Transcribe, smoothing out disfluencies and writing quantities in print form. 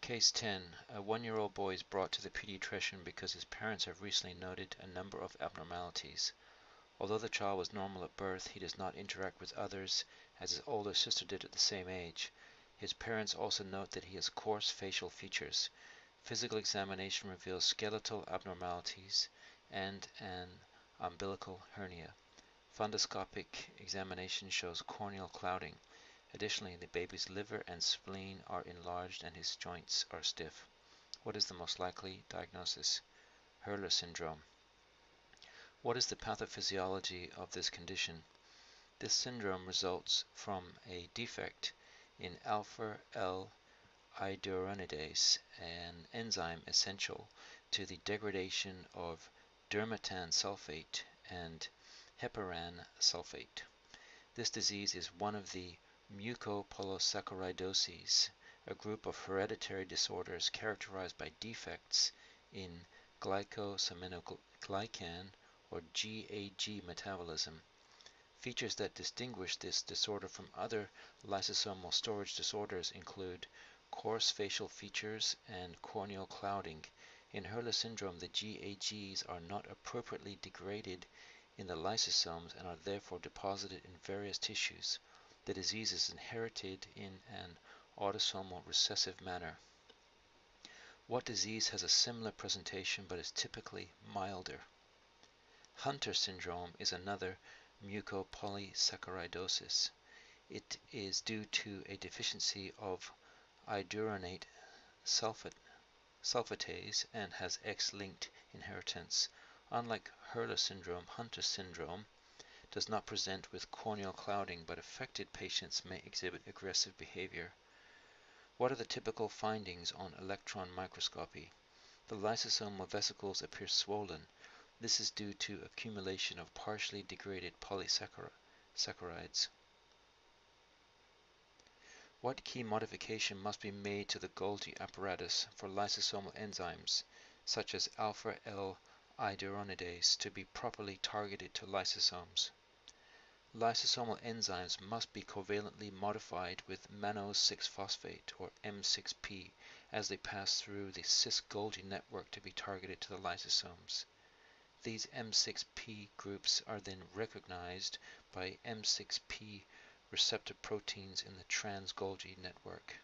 Case 10. A 1-year-old boy is brought to the pediatrician because his parents have recently noted a number of abnormalities. Although the child was normal at birth, he does not interact with others as his older sister did at the same age. His parents also note that he has coarse facial features. Physical examination reveals skeletal abnormalities and an umbilical hernia. Fundoscopic examination shows corneal clouding. Additionally, the baby's liver and spleen are enlarged and his joints are stiff. What is the most likely diagnosis? Hurler syndrome. What is the pathophysiology of this condition? This syndrome results from a defect in alpha-L-iduronidase, an enzyme essential to the degradation of dermatan sulfate and heparan sulfate. This disease is one of the mucopolysaccharidoses, a group of hereditary disorders characterized by defects in glycosaminoglycan or GAG metabolism. Features that distinguish this disorder from other lysosomal storage disorders include coarse facial features and corneal clouding. In Hurler syndrome, the GAGs are not appropriately degraded in the lysosomes and are therefore deposited in various tissues. The disease is inherited in an autosomal recessive manner. What disease has a similar presentation but is typically milder? Hunter syndrome is another mucopolysaccharidosis. It is due to a deficiency of iduronate sulfatase and has X-linked inheritance. Unlike Hurler syndrome, Hunter syndrome does not present with corneal clouding, but affected patients may exhibit aggressive behavior. What are the typical findings on electron microscopy? The lysosomal vesicles appear swollen. This is due to accumulation of partially degraded polysaccharides. What key modification must be made to the Golgi apparatus for lysosomal enzymes, such as alpha-L-iduronidase, to be properly targeted to lysosomes? Lysosomal enzymes must be covalently modified with mannose 6-phosphate, or M6P, as they pass through the cis-Golgi network to be targeted to the lysosomes. These M6P groups are then recognized by M6P receptor proteins in the trans-Golgi network.